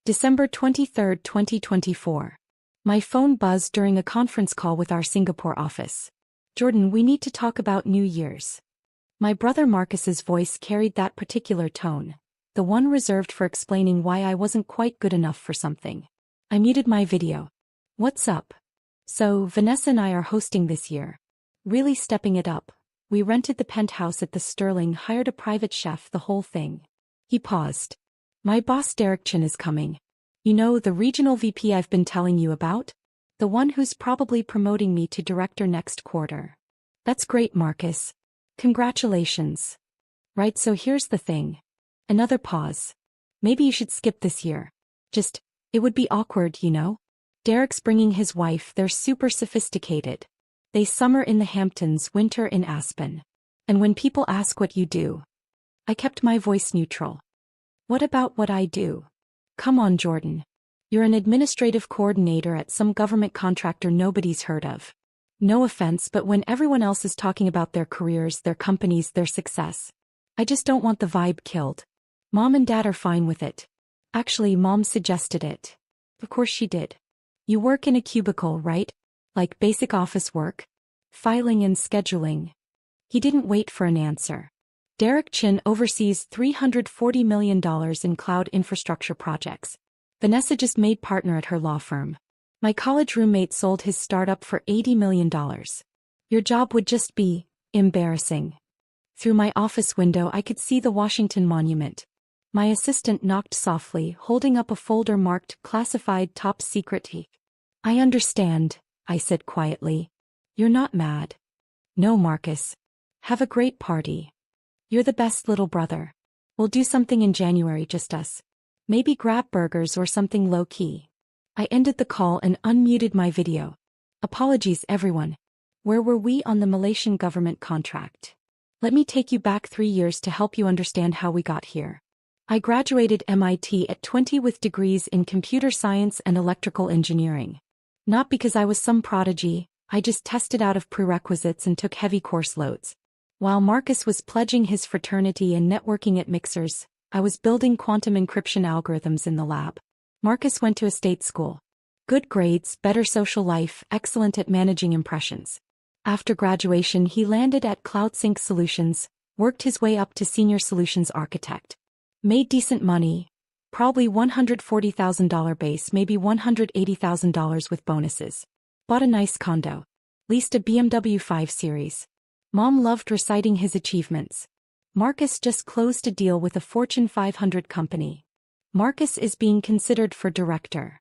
December 23, 2024. My phone buzzed during a conference call with our Singapore office. Jordan, we need to talk about New Year's. My brother Marcus's voice carried that particular tone, the one reserved for explaining why I wasn't quite good enough for something. I muted my video. What's up? So, Vanessa and I are hosting this year. Really stepping it up. We rented the penthouse at the Sterling, hired a private chef, the whole thing. He paused. My boss Derek Chin is coming. You know, the regional VP I've been telling you about? The one who's probably promoting me to director next quarter. That's great, Marcus. Congratulations. Right, so here's the thing. Another pause. Maybe you should skip this year. It would be awkward, you know? Derek's bringing his wife, they're super sophisticated. They summer in the Hamptons, winter in Aspen. And when people ask what you do, I kept my voice neutral. What about what I do? Come on, Jordan. You're an administrative coordinator at some government contractor nobody's heard of. No offense, but when everyone else is talking about their careers, their companies, their success, I just don't want the vibe killed. Mom and Dad are fine with it. Actually, Mom suggested it. Of course she did. You work in a cubicle, right? Like basic office work? Filing and scheduling. He didn't wait for an answer. Derek Chin oversees $340 million in cloud infrastructure projects. Vanessa just made partner at her law firm. My college roommate sold his startup for $80 million. Your job would just be embarrassing. Through my office window I could see the Washington Monument. My assistant knocked softly, holding up a folder marked Classified Top Secret. I understand, I said quietly. You're not mad. No, Marcus. Have a great party. You're the best little brother. We'll do something in January, just us. Maybe grab burgers or something low-key. I ended the call and unmuted my video. Apologies, everyone. Where were we on the Malaysian government contract? Let me take you back 3 years to help you understand how we got here. I graduated MIT at 20 with degrees in computer science and electrical engineering. Not because I was some prodigy, I just tested out of prerequisites and took heavy course loads. While Marcus was pledging his fraternity and networking at Mixers, I was building quantum encryption algorithms in the lab. Marcus went to a state school. Good grades, better social life, excellent at managing impressions. After graduation he landed at CloudSync Solutions, worked his way up to senior solutions architect. Made decent money, probably $140,000 base, maybe $180,000 with bonuses. Bought a nice condo. Leased a BMW 5 Series. Mom loved reciting his achievements. Marcus just closed a deal with a Fortune 500 company. Marcus is being considered for director.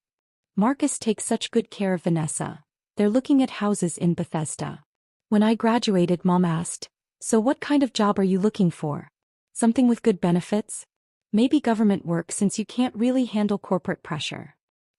Marcus takes such good care of Vanessa. They're looking at houses in Bethesda. When I graduated, Mom asked, "So what kind of job are you looking for? Something with good benefits? Maybe government work since you can't really handle corporate pressure."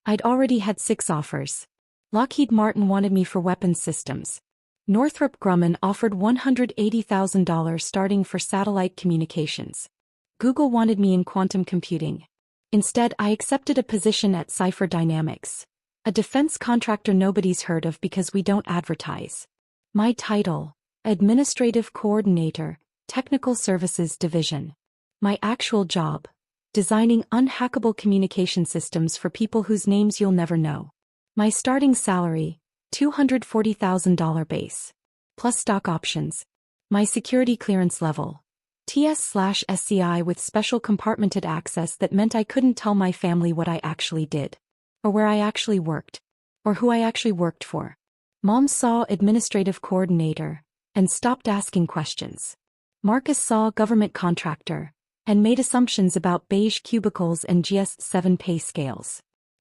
I'd already had 6 offers. Lockheed Martin wanted me for weapons systems. Northrop Grumman offered $180,000 starting for satellite communications. Google wanted me in quantum computing. Instead, I accepted a position at Cipher Dynamics, a defense contractor nobody's heard of because we don't advertise. My title: Administrative Coordinator, Technical Services Division. My actual job: designing unhackable communication systems for people whose names you'll never know. My starting salary: $240,000 base. Plus stock options. My security clearance level: TS/SCI with special compartmented access that meant I couldn't tell my family what I actually did. Or where I actually worked. Or who I actually worked for. Mom saw administrative coordinator and stopped asking questions. Marcus saw government contractor and made assumptions about beige cubicles and GS7 pay scales.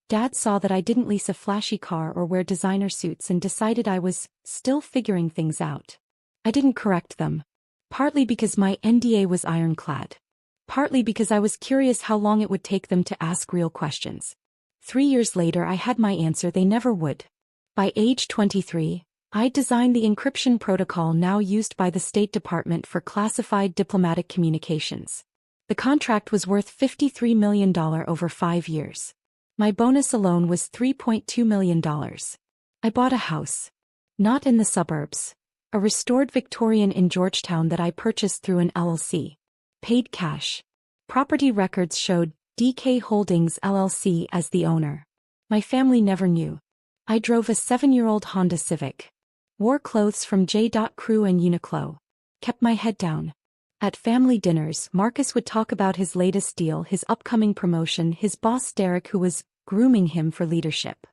Dad saw that I didn't lease a flashy car or wear designer suits and decided I was still figuring things out. I didn't correct them. Partly because my NDA was ironclad. Partly because I was curious how long it would take them to ask real questions. 3 years later I had my answer: they never would. By age 23, I designed the encryption protocol now used by the State Department for classified diplomatic communications. The contract was worth $53 million over 5 years. My bonus alone was $3.2 million. I bought a house. Not in the suburbs. A restored Victorian in Georgetown that I purchased through an LLC. Paid cash. Property records showed DK Holdings LLC as the owner. My family never knew. I drove a 7-year-old Honda Civic. Wore clothes from J.Crew and Uniqlo. Kept my head down. At family dinners, Marcus would talk about his latest deal, his upcoming promotion, his boss Derek who was grooming him for leadership.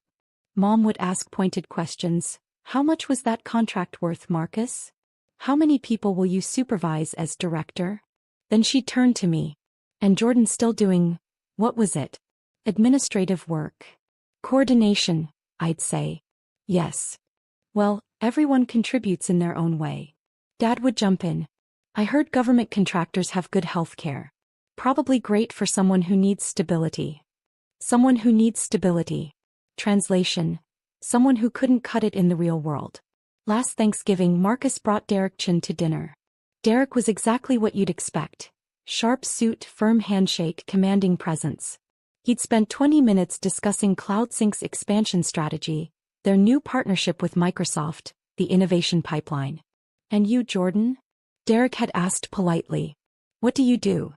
Mom would ask pointed questions. How much was that contract worth, Marcus? How many people will you supervise as director? Then she'd turn to me. And Jordan still doing, what was it? Administrative work. Coordination, I'd say. Yes. Well, everyone contributes in their own way. Dad would jump in. I heard government contractors have good health care. Probably great for someone who needs stability. Someone who needs stability. Translation. Someone who couldn't cut it in the real world. Last Thanksgiving, Marcus brought Derek Chin to dinner. Derek was exactly what you'd expect. Sharp suit, firm handshake, commanding presence. He'd spent 20 minutes discussing CloudSync's expansion strategy, their new partnership with Microsoft, the innovation pipeline. And you, Jordan? Derek had asked politely. What do you do?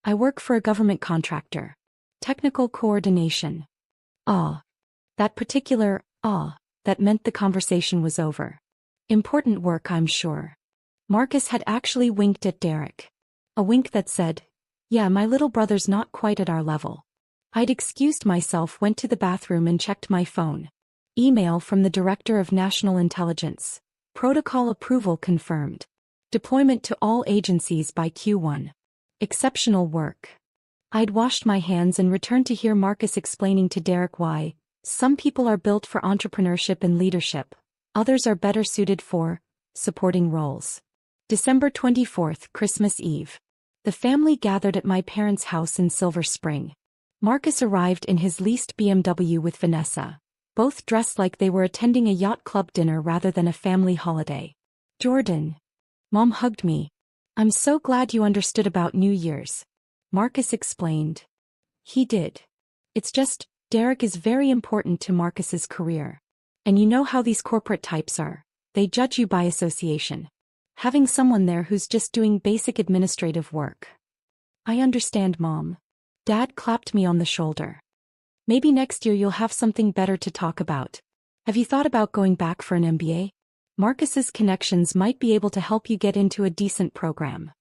I work for a government contractor. Technical coordination. That particular that meant the conversation was over. Important work, I'm sure. Marcus had actually winked at Derek. A wink that said, yeah, my little brother's not quite at our level. I'd excused myself, went to the bathroom and checked my phone. Email from the Director of National Intelligence. Protocol approval confirmed. Deployment to all agencies by Q1. Exceptional work. I'd washed my hands and returned to hear Marcus explaining to Derek why some people are built for entrepreneurship and leadership, others are better suited for supporting roles. December 24th, Christmas Eve. The family gathered at my parents' house in Silver Spring. Marcus arrived in his leased BMW with Vanessa, both dressed like they were attending a yacht club dinner rather than a family holiday. Jordan. Mom hugged me. I'm so glad you understood about New Year's. Marcus explained. He did. It's just, Derek is very important to Marcus's career. And you know how these corporate types are. They judge you by association. Having someone there who's just doing basic administrative work. I understand, Mom. Dad clapped me on the shoulder. Maybe next year you'll have something better to talk about. Have you thought about going back for an MBA? Marcus's connections might be able to help you get into a decent program.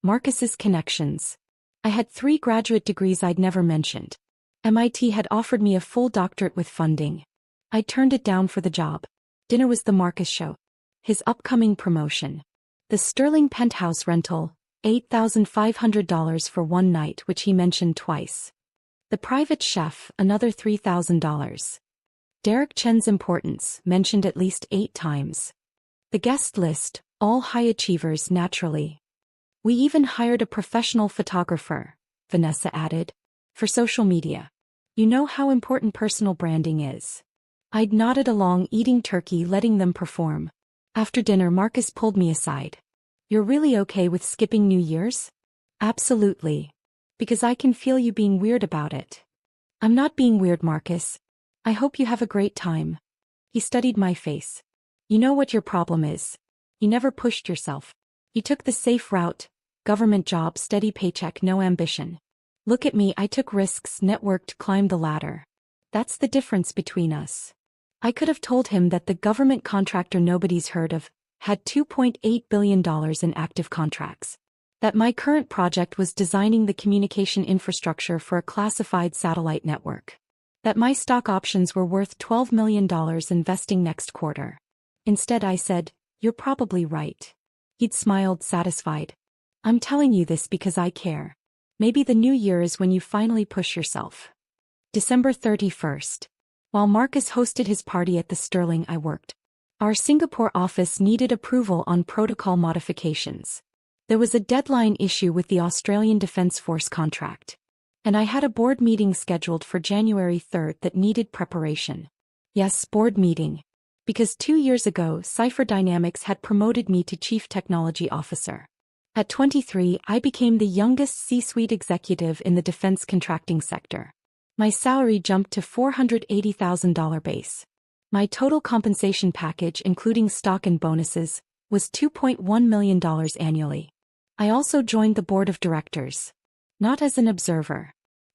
Marcus's connections. I had 3 graduate degrees I'd never mentioned. MIT had offered me a full doctorate with funding. I turned it down for the job. Dinner was the Marcus show. His upcoming promotion. The Sterling penthouse rental, $8,500 for one night, which he mentioned twice. The private chef, another $3,000. Derek Chen's importance, mentioned at least 8 times. The guest list, all high achievers naturally. We even hired a professional photographer, Vanessa added. For social media. You know how important personal branding is. I'd nodded along, eating turkey, letting them perform. After dinner, Marcus pulled me aside. You're really okay with skipping New Year's? Absolutely. Because I can feel you being weird about it. I'm not being weird, Marcus. I hope you have a great time. He studied my face. You know what your problem is. You never pushed yourself. You took the safe route, government job, steady paycheck, no ambition. Look at me, I took risks, networked, climbed the ladder. That's the difference between us. I could have told him that the government contractor nobody's heard of had $2.8 billion in active contracts. That my current project was designing the communication infrastructure for a classified satellite network. That my stock options were worth $12 million investing next quarter. Instead I said, you're probably right. He'd smiled, satisfied. I'm telling you this because I care. Maybe the new year is when you finally push yourself. December 31st. While Marcus hosted his party at the Sterling I worked, our Singapore office needed approval on protocol modifications. There was a deadline issue with the Australian Defence Force contract. And I had a board meeting scheduled for January 3rd that needed preparation. Yes, board meeting. Because 2 years ago, Cipher Dynamics had promoted me to Chief Technology Officer. At 23, I became the youngest C-suite executive in the defense contracting sector. My salary jumped to $480,000 base. My total compensation package, including stock and bonuses, was $2.1 million annually. I also joined the board of directors. Not as an observer.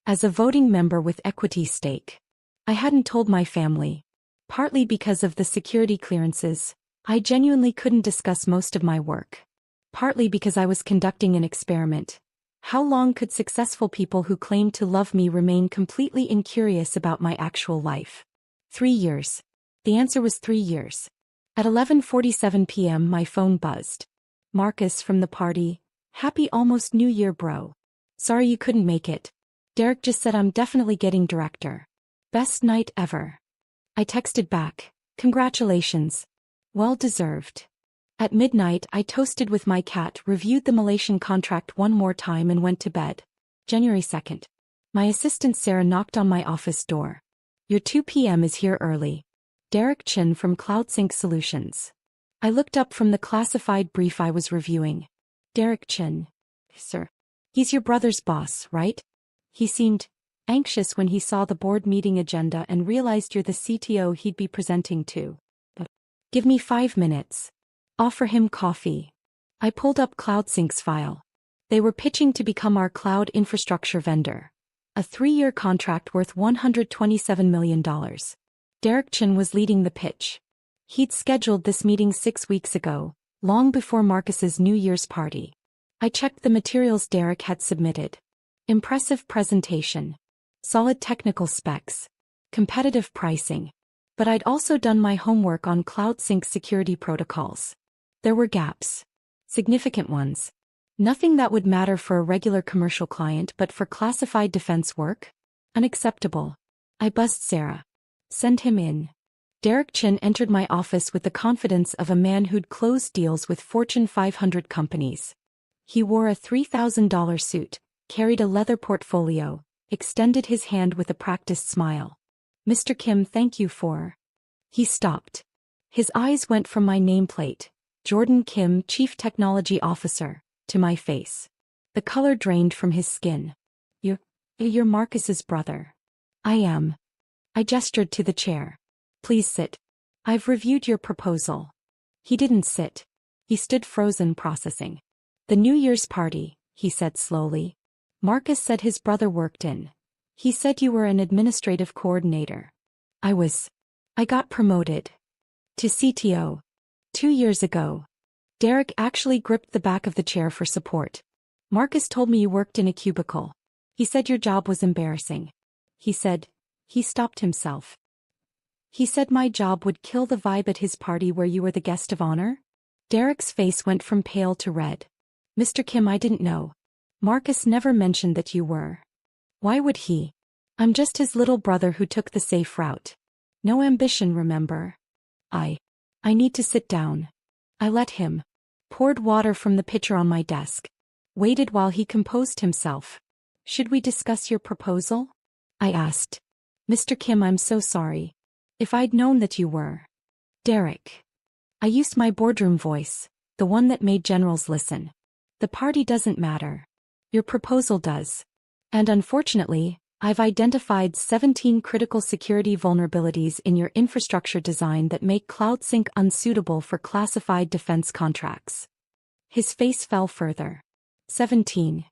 As a voting member with equity stake. I hadn't told my family. Partly because of the security clearances, I genuinely couldn't discuss most of my work. Partly because I was conducting an experiment. How long could successful people who claimed to love me remain completely incurious about my actual life? 3 years. The answer was 3 years. At 11:47 p.m. my phone buzzed. Marcus from the party. Happy almost New Year, bro. Sorry you couldn't make it. Derek just said I'm definitely getting director. Best night ever. I texted back. Congratulations. Well deserved. At midnight I toasted with my cat, reviewed the Malaysian contract one more time and went to bed. January 2nd. My assistant Sarah knocked on my office door. Your 2 p.m. is here early. Derek Chin from CloudSync Solutions. I looked up from the classified brief I was reviewing. Derek Chin. Sir. He's your brother's boss, right? He seemed anxious when he saw the board meeting agenda and realized you're the CTO he'd be presenting to. Give me 5 minutes. Offer him coffee. I pulled up CloudSync's file. They were pitching to become our cloud infrastructure vendor. A 3-year contract worth $127 million. Derek Chin was leading the pitch. He'd scheduled this meeting 6 weeks ago, long before Marcus's New Year's party. I checked the materials Derek had submitted. Impressive presentation. Solid technical specs. Competitive pricing. But I'd also done my homework on CloudSync security protocols. There were gaps. Significant ones. Nothing that would matter for a regular commercial client, but for classified defense work? Unacceptable. I buzzed Sarah. Send him in. Derek Chin entered my office with the confidence of a man who'd closed deals with Fortune 500 companies. He wore a $3,000 suit, carried a leather portfolio, extended his hand with a practiced smile. Mr. Kim, thank you for... He stopped. His eyes went from my nameplate, Jordan Kim, Chief Technology Officer, to my face. The color drained from his skin. You're Marcus's brother. I am. I gestured to the chair. Please sit. I've reviewed your proposal. He didn't sit. He stood frozen, processing. The New Year's party, he said slowly. Marcus said his brother worked in. He said you were an administrative coordinator. I got promoted. To CTO. 2 years ago. Derek actually gripped the back of the chair for support. Marcus told me you worked in a cubicle. He said your job was embarrassing. He stopped himself. He said my job would kill the vibe at his party where you were the guest of honor? Derek's face went from pale to red. Mr. Kim, I didn't know. Marcus never mentioned that you were. Why would he? I'm just his little brother who took the safe route. No ambition, remember? I need to sit down. I let him. Poured water from the pitcher on my desk. Waited while he composed himself. Should we discuss your proposal? I asked. Mr. Kim, I'm so sorry. If I'd known that you were. Derek. I used my boardroom voice, the one that made generals listen. The party doesn't matter. Your proposal does. And unfortunately, I've identified 17 critical security vulnerabilities in your infrastructure design that make CloudSync unsuitable for classified defense contracts. His face fell further. 17.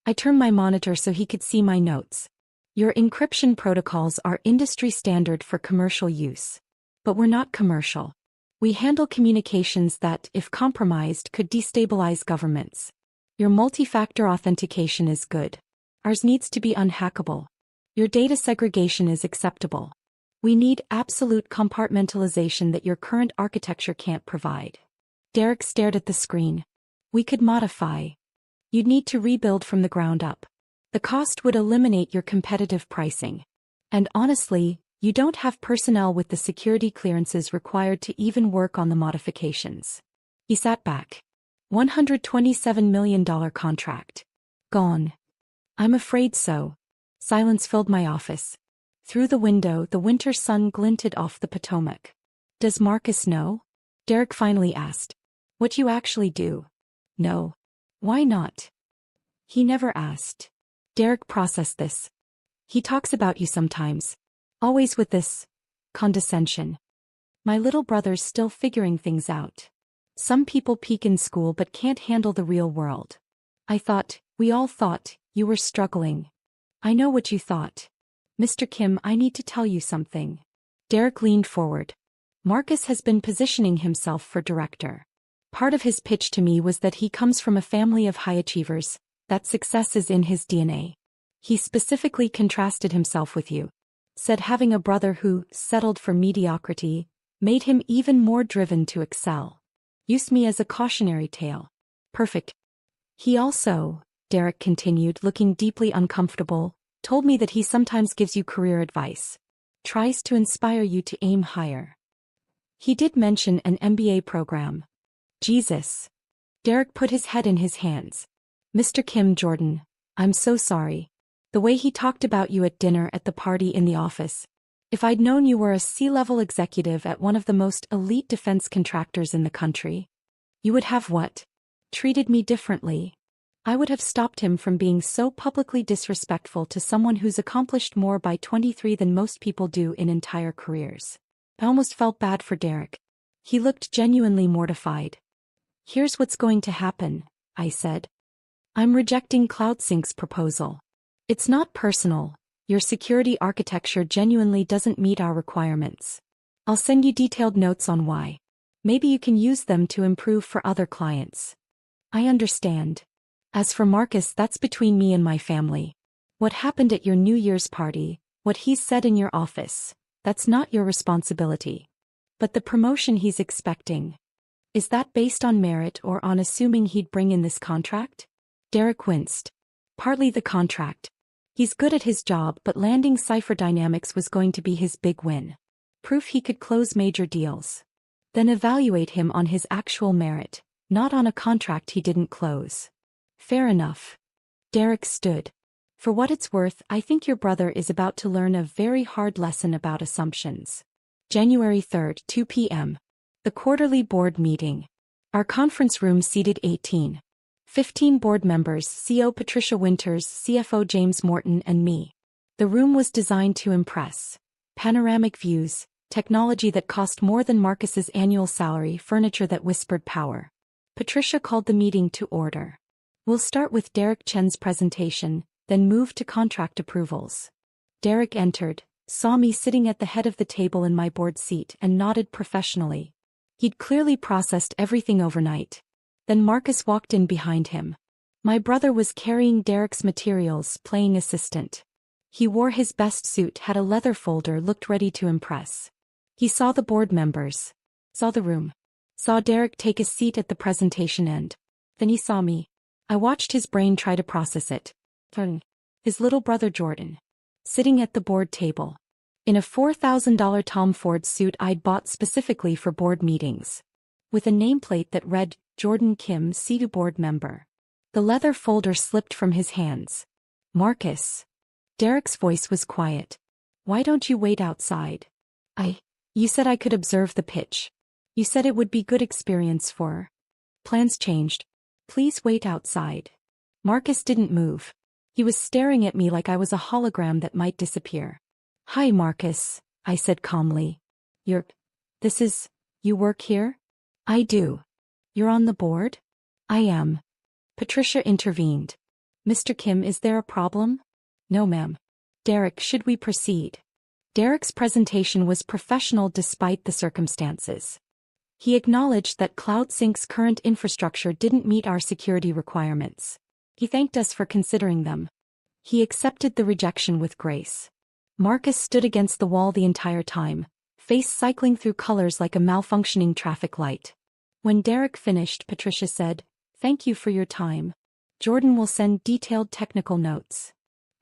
I turned my monitor so he could see my notes. Your encryption protocols are industry standard for commercial use. But we're not commercial. We handle communications that, if compromised, could destabilize governments. Your multi-factor authentication is good. Ours needs to be unhackable. Your data segregation is acceptable. We need absolute compartmentalization that your current architecture can't provide. Derek stared at the screen. We could modify. You'd need to rebuild from the ground up. The cost would eliminate your competitive pricing. And honestly, you don't have personnel with the security clearances required to even work on the modifications. He sat back. $127 million contract. Gone. I'm afraid so. Silence filled my office. Through the window, the winter sun glinted off the Potomac. Does Marcus know? Derek finally asked. What you actually do? No. Why not? He never asked. Derek processed this. He talks about you sometimes. Always with this condescension. My little brother's still figuring things out. Some people peak in school but can't handle the real world. We all thought, you were struggling. I know what you thought. Mr. Kim, I need to tell you something. Derek leaned forward. Marcus has been positioning himself for director. Part of his pitch to me was that he comes from a family of high achievers, that success is in his DNA. He specifically contrasted himself with you. Said having a brother who settled for mediocrity made him even more driven to excel. Used me as a cautionary tale. Perfect. He also, Derek continued, looking deeply uncomfortable, told me that he sometimes gives you career advice. Tries to inspire you to aim higher. He did mention an MBA program. Jesus. Derek put his head in his hands. Mr. Kim, Jordan, I'm so sorry. The way he talked about you at dinner, at the party, in the office. If I'd known you were a C-level executive at one of the most elite defense contractors in the country, you would have what? Treated me differently. I would have stopped him from being so publicly disrespectful to someone who's accomplished more by 23 than most people do in entire careers. I almost felt bad for Derek. He looked genuinely mortified. Here's what's going to happen, I said. I'm rejecting CloudSync's proposal. It's not personal. Your security architecture genuinely doesn't meet our requirements. I'll send you detailed notes on why. Maybe you can use them to improve for other clients. I understand. As for Marcus, that's between me and my family. What happened at your New Year's party, what he said in your office, that's not your responsibility. But the promotion he's expecting, is that based on merit or on assuming he'd bring in this contract? Derek winced. Partly the contract. He's good at his job, but landing Cipher Dynamics was going to be his big win. Proof he could close major deals. Then evaluate him on his actual merit, not on a contract he didn't close. Fair enough. Derek stood. For what it's worth, I think your brother is about to learn a very hard lesson about assumptions. January 3rd, 2 p.m. The quarterly board meeting. Our conference room seated 18. 15 board members, CEO Patricia Winters, CFO James Morton, and me. The room was designed to impress. Panoramic views, technology that cost more than Marcus's annual salary, furniture that whispered power. Patricia called the meeting to order. We'll start with Derek Chen's presentation, then move to contract approvals. Derek entered, saw me sitting at the head of the table in my board seat, and nodded professionally. He'd clearly processed everything overnight. Then Marcus walked in behind him. My brother was carrying Derek's materials, playing assistant. He wore his best suit, had a leather folder, looked ready to impress. He saw the board members. Saw the room. Saw Derek take a seat at the presentation end. Then he saw me. I watched his brain try to process it. His little brother Jordan. Sitting at the board table. In a $4,000 Tom Ford suit I'd bought specifically for board meetings. With a nameplate that read, Jordan Kim, C2 board member. The leather folder slipped from his hands. Marcus. Derek's voice was quiet. Why don't you wait outside? You said I could observe the pitch. You said it would be good experience for. Plans changed. Please wait outside. Marcus didn't move. He was staring at me like I was a hologram that might disappear. Hi Marcus, I said calmly. You work here? I do. You're on the board? I am. Patricia intervened. Mr. Kim, is there a problem? No ma'am. Derek, should we proceed? Derek's presentation was professional despite the circumstances. He acknowledged that CloudSync's current infrastructure didn't meet our security requirements. He thanked us for considering them. He accepted the rejection with grace. Marcus stood against the wall the entire time, face cycling through colors like a malfunctioning traffic light. When Derek finished, Patricia said, "Thank you for your time. Jordan will send detailed technical notes."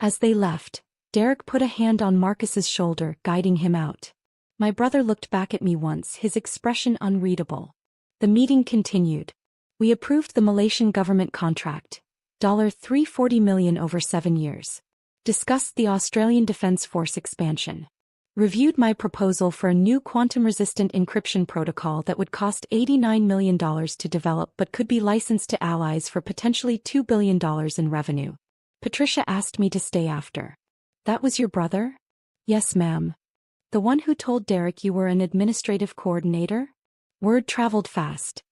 As they left, Derek put a hand on Marcus's shoulder, guiding him out. My brother looked back at me once, his expression unreadable. The meeting continued. We approved the Malaysian government contract, $340 million over 7 years. Discussed the Australian Defence Force expansion. Reviewed my proposal for a new quantum-resistant encryption protocol that would cost $89 million to develop but could be licensed to allies for potentially $2 billion in revenue. Patricia asked me to stay after. That was your brother? Yes, ma'am. The one who told Derek you were an administrative coordinator? Word traveled fast.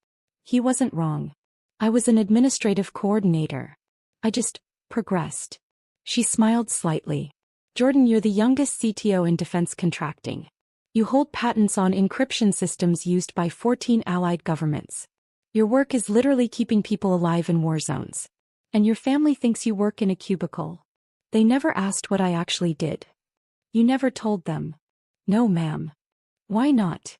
He wasn't wrong. I was an administrative coordinator. I just progressed. She smiled slightly. Jordan, you're the youngest CTO in defense contracting. You hold patents on encryption systems used by 14 allied governments. Your work is literally keeping people alive in war zones. And your family thinks you work in a cubicle. They never asked what I actually did. You never told them. No, ma'am. Why not?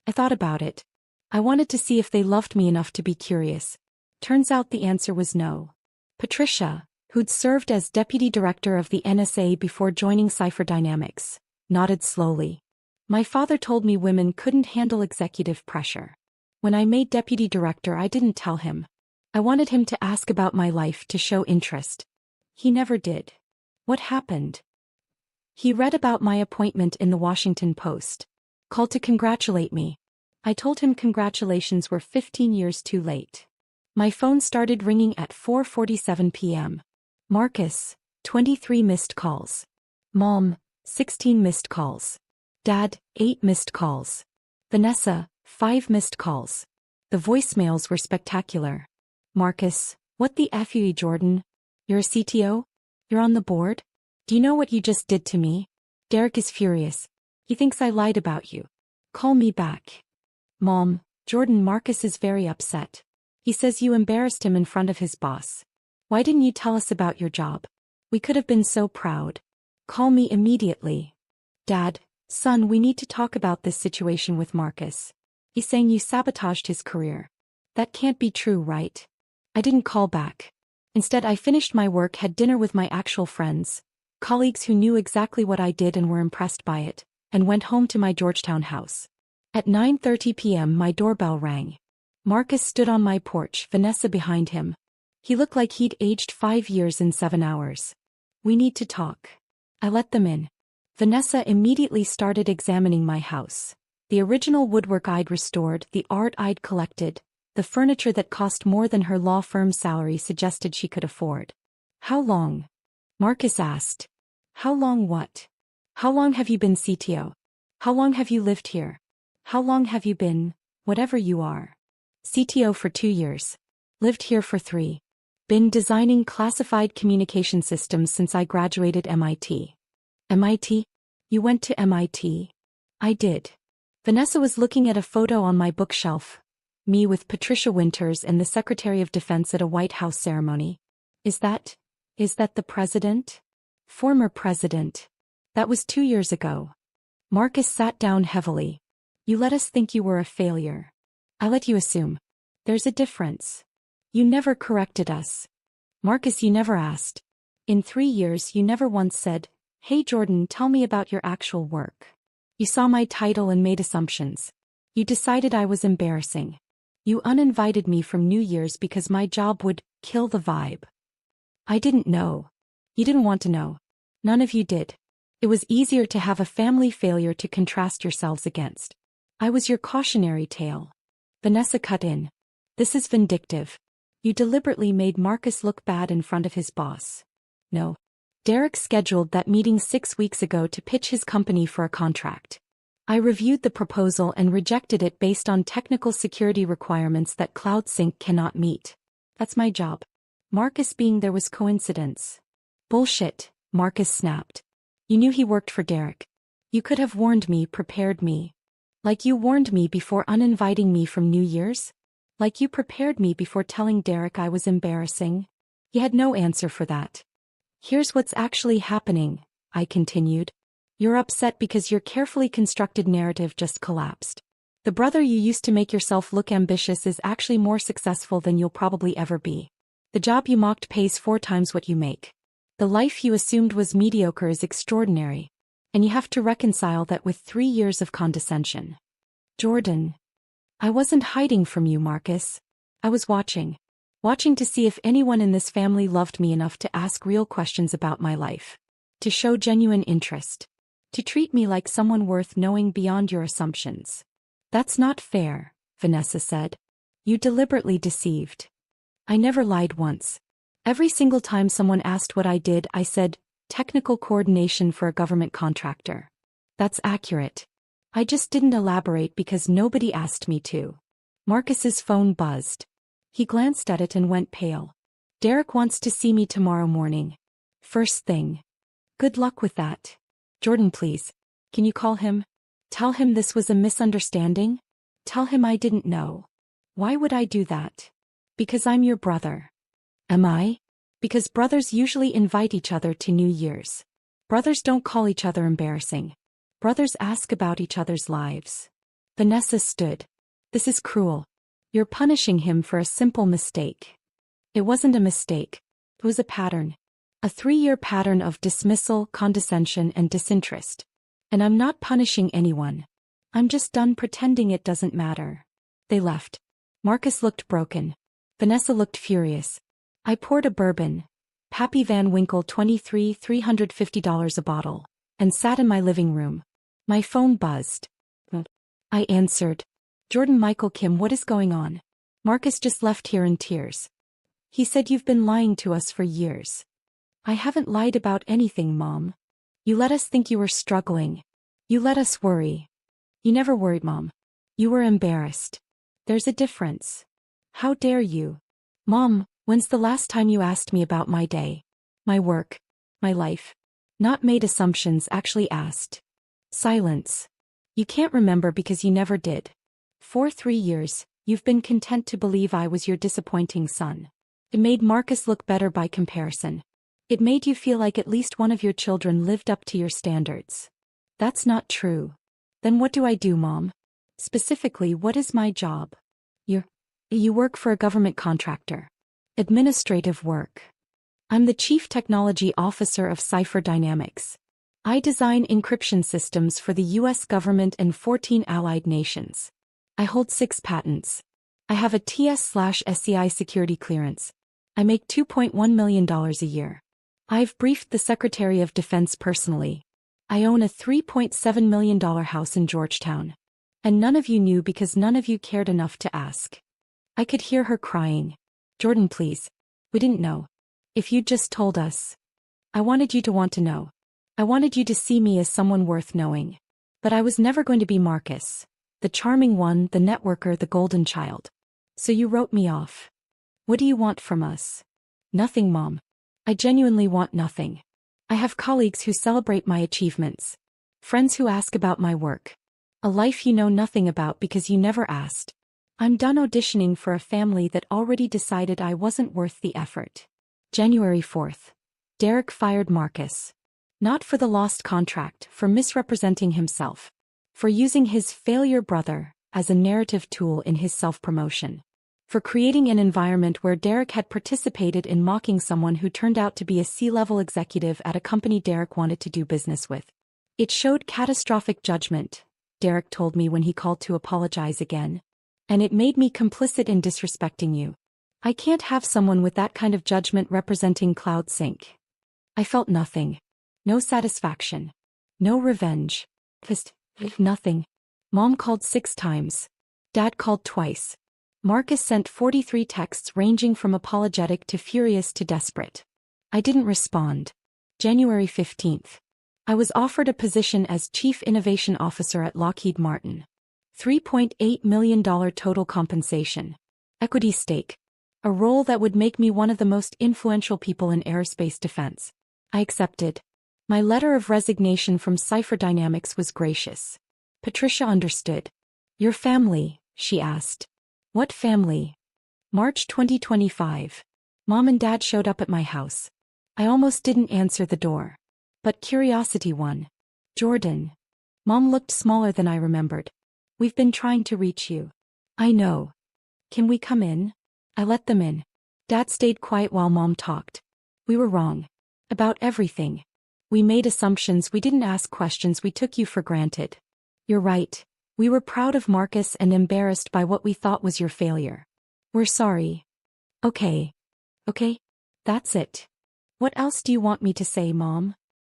I thought about it. I wanted to see if they loved me enough to be curious. Turns out the answer was no. Patricia, who'd served as deputy director of the NSA before joining Cipher Dynamics, nodded slowly. My father told me women couldn't handle executive pressure. When I made deputy director, I didn't tell him. I wanted him to ask about my life to show interest. He never did. What happened? He read about my appointment in the Washington Post. Called to congratulate me. I told him congratulations were 15 years too late. My phone started ringing at 4:47 p.m. Marcus, 23 missed calls. Mom, 16 missed calls. Dad, 8 missed calls. Vanessa, 5 missed calls. The voicemails were spectacular. Marcus, what the F you, Jordan? You're a CTO? You're on the board? Do you know what you just did to me? Derek is furious. He thinks I lied about you. Call me back. Mom, Jordan, Marcus is very upset. He says you embarrassed him in front of his boss. Why didn't you tell us about your job? We could have been so proud. Call me immediately. Dad, son, we need to talk about this situation with Marcus. He's saying you sabotaged his career. That can't be true, right? I didn't call back. Instead, I finished my work, had dinner with my actual friends, colleagues who knew exactly what I did and were impressed by it, and went home to my Georgetown house. At 9:30 p.m. my doorbell rang. Marcus stood on my porch, Vanessa behind him. He looked like he'd aged 5 years in 7 hours. We need to talk. I let them in. Vanessa immediately started examining my house. The original woodwork I'd restored, the art I'd collected, the furniture that cost more than her law firm's salary suggested she could afford. How long? Marcus asked. How long what? How long have you been CTO? How long have you lived here? How long have you been, whatever you are? CTO for 2 years. Lived here for 3. Been designing classified communication systems since I graduated MIT. MIT? You went to MIT? I did. Vanessa was looking at a photo on my bookshelf. Me with Patricia Winters and the Secretary of Defense at a White House ceremony. Is that the president? Former president. That was 2 years ago. Marcus sat down heavily. You let us think you were a failure. I let you assume. There's a difference. You never corrected us. Marcus, you never asked. In 3 years you never once said, hey Jordan, tell me about your actual work. You saw my title and made assumptions. You decided I was embarrassing. You uninvited me from New Year's because my job would kill the vibe. I didn't know. You didn't want to know. None of you did. It was easier to have a family failure to contrast yourselves against. I was your cautionary tale. Vanessa cut in. This is vindictive. You deliberately made Marcus look bad in front of his boss. No. Derek scheduled that meeting 6 weeks ago to pitch his company for a contract. I reviewed the proposal and rejected it based on technical security requirements that CloudSync cannot meet. That's my job. Marcus being there was coincidence. Bullshit, Marcus snapped. You knew he worked for Derek. You could have warned me, prepared me. Like you warned me before uninviting me from New Year's? Like you prepared me before telling Derek I was embarrassing? He had no answer for that. Here's what's actually happening, I continued. You're upset because your carefully constructed narrative just collapsed. The brother you used to make yourself look ambitious is actually more successful than you'll probably ever be. The job you mocked pays 4 times what you make. The life you assumed was mediocre is extraordinary. And you have to reconcile that with 3 years of condescension. Jordan. I wasn't hiding from you, Marcus. I was watching. Watching to see if anyone in this family loved me enough to ask real questions about my life. To show genuine interest. To treat me like someone worth knowing beyond your assumptions. That's not fair, Vanessa said. You deliberately deceived. I never lied once. Every single time someone asked what I did, I said, technical coordination for a government contractor. That's accurate. I just didn't elaborate because nobody asked me to. Marcus's phone buzzed. He glanced at it and went pale. Derek wants to see me tomorrow morning. First thing. Good luck with that. Jordan, please. Can you call him? Tell him this was a misunderstanding? Tell him I didn't know. Why would I do that? Because I'm your brother. Am I? Because brothers usually invite each other to New Year's. Brothers don't call each other embarrassing. Brothers ask about each other's lives. Vanessa stood. This is cruel. You're punishing him for a simple mistake. It wasn't a mistake. It was a pattern. A 3-year pattern of dismissal, condescension, and disinterest. And I'm not punishing anyone. I'm just done pretending it doesn't matter. They left. Marcus looked broken. Vanessa looked furious. I poured a bourbon, Pappy Van Winkle 23 $350 a bottle, and sat in my living room. My phone buzzed. I answered. Jordan Michael Kim, what is going on? Marcus just left here in tears. He said you've been lying to us for years. I haven't lied about anything, Mom. You let us think you were struggling. You let us worry. You never worried, Mom. You were embarrassed. There's a difference. How dare you? Mom, when's the last time you asked me about my day? My work? My life? Not made assumptions, actually asked. Silence. You can't remember because you never did. For 3 years, you've been content to believe I was your disappointing son. It made Marcus look better by comparison. It made you feel like at least one of your children lived up to your standards. That's not true. Then what do I do, Mom? Specifically, what is my job? You work for a government contractor. Administrative work. I'm the Chief Technology Officer of Cipher Dynamics. I design encryption systems for the U.S. government and 14 allied nations. I hold 6 patents. I have a TS/SCI security clearance. I make $2.1 million a year. I've briefed the Secretary of Defense personally. I own a $3.7 million house in Georgetown. And none of you knew because none of you cared enough to ask. I could hear her crying. Jordan, please. We didn't know. If you'd just told us. I wanted you to want to know. I wanted you to see me as someone worth knowing. But I was never going to be Marcus. The charming one, the networker, the golden child. So you wrote me off. What do you want from us? Nothing, Mom. I genuinely want nothing. I have colleagues who celebrate my achievements. Friends who ask about my work. A life you know nothing about because you never asked. I'm done auditioning for a family that already decided I wasn't worth the effort. January 4th. Derek fired Marcus. Not for the lost contract, for misrepresenting himself. For using his failure brother as a narrative tool in his self-promotion. For creating an environment where Derek had participated in mocking someone who turned out to be a C-level executive at a company Derek wanted to do business with. It showed catastrophic judgment, Derek told me when he called to apologize again. And it made me complicit in disrespecting you. I can't have someone with that kind of judgment representing Cloud Sync. I felt nothing. No satisfaction. No revenge. Just nothing. Mom called 6 times. Dad called twice. Marcus sent 43 texts ranging from apologetic to furious to desperate. I didn't respond. January 15th. I was offered a position as Chief Innovation Officer at Lockheed Martin. $3.8 million total compensation. Equity stake. A role that would make me one of the most influential people in aerospace defense. I accepted. My letter of resignation from Cipher Dynamics was gracious. Patricia understood. Your family, she asked. What family? March 2025. Mom and Dad showed up at my house. I almost didn't answer the door. But curiosity won. Jordan. Mom looked smaller than I remembered. We've been trying to reach you. I know. Can we come in? I let them in. Dad stayed quiet while Mom talked. We were wrong. About everything. We made assumptions, we didn't ask questions, we took you for granted. You're right. We were proud of Marcus and embarrassed by what we thought was your failure. We're sorry. Okay. Okay? That's it. What else do you want me to say, Mom?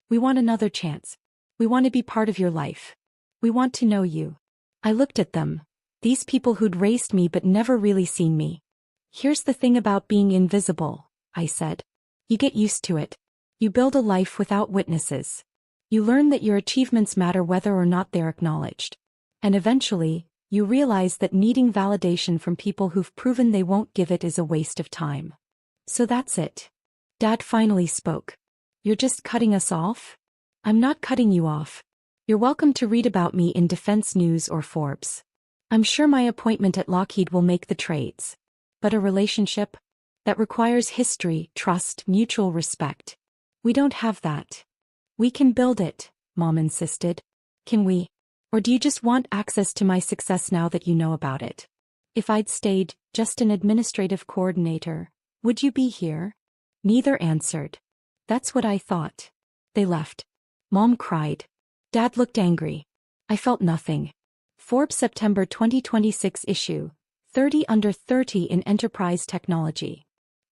We want another chance. We want to be part of your life. We want to know you. I looked at them. These people who'd raised me but never really seen me. Here's the thing about being invisible, I said. You get used to it. You build a life without witnesses. You learn that your achievements matter whether or not they're acknowledged. And eventually, you realize that needing validation from people who've proven they won't give it is a waste of time. So that's it. Dad finally spoke. You're just cutting us off? I'm not cutting you off. You're welcome to read about me in Defense News or Forbes. I'm sure my appointment at Lockheed will make the trades. But a relationship? That requires history, trust, mutual respect. We don't have that. We can build it, Mom insisted. Can we? Or do you just want access to my success now that you know about it? If I'd stayed, just an administrative coordinator, would you be here? Neither answered. That's what I thought. They left. Mom cried. Dad looked angry. I felt nothing. Forbes September 2026 issue, 30 under 30 in enterprise technology.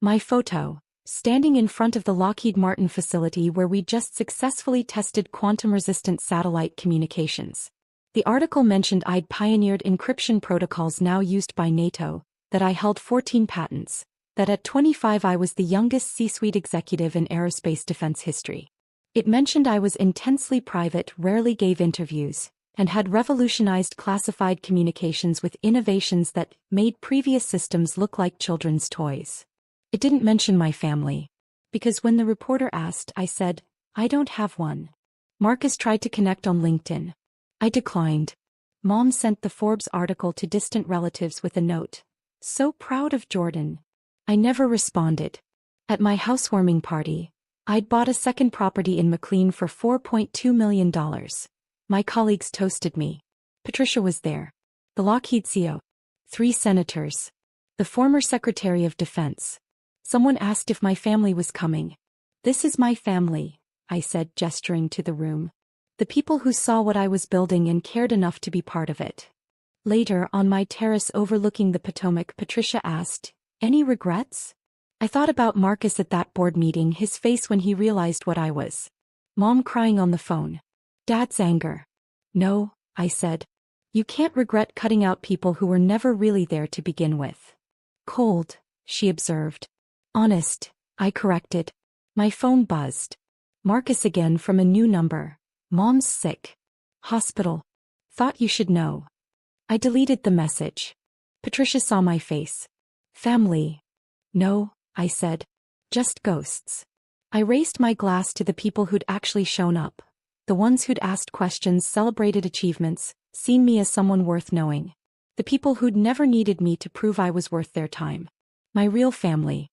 My photo, standing in front of the Lockheed Martin facility where we just successfully tested quantum-resistant satellite communications. The article mentioned I'd pioneered encryption protocols now used by NATO, that I held 14 patents, that at 25 I was the youngest C-suite executive in aerospace defense history. It mentioned I was intensely private, rarely gave interviews, and had revolutionized classified communications with innovations that made previous systems look like children's toys. It didn't mention my family. Because when the reporter asked, I said, I don't have one. Marcus tried to connect on LinkedIn. I declined. Mom sent the Forbes article to distant relatives with a note. So proud of Jordan. I never responded. At my housewarming party, I'd bought a second property in McLean for $4.2 million. My colleagues toasted me. Patricia was there. The Lockheed CEO. 3 senators. The former Secretary of Defense. Someone asked if my family was coming. This is my family, I said, gesturing to the room. The people who saw what I was building and cared enough to be part of it. Later, on my terrace overlooking the Potomac, Patricia asked, any regrets? I thought about Marcus at that board meeting, his face when he realized what I was. Mom crying on the phone. Dad's anger. No, I said. You can't regret cutting out people who were never really there to begin with. Cold, she observed. Honest, I corrected. My phone buzzed. Marcus again from a new number. Mom's sick. Hospital. Thought you should know. I deleted the message. Patricia saw my face. Family. No, I said. Just ghosts. I raised my glass to the people who'd actually shown up. The ones who'd asked questions, celebrated achievements, seen me as someone worth knowing. The people who'd never needed me to prove I was worth their time. My real family.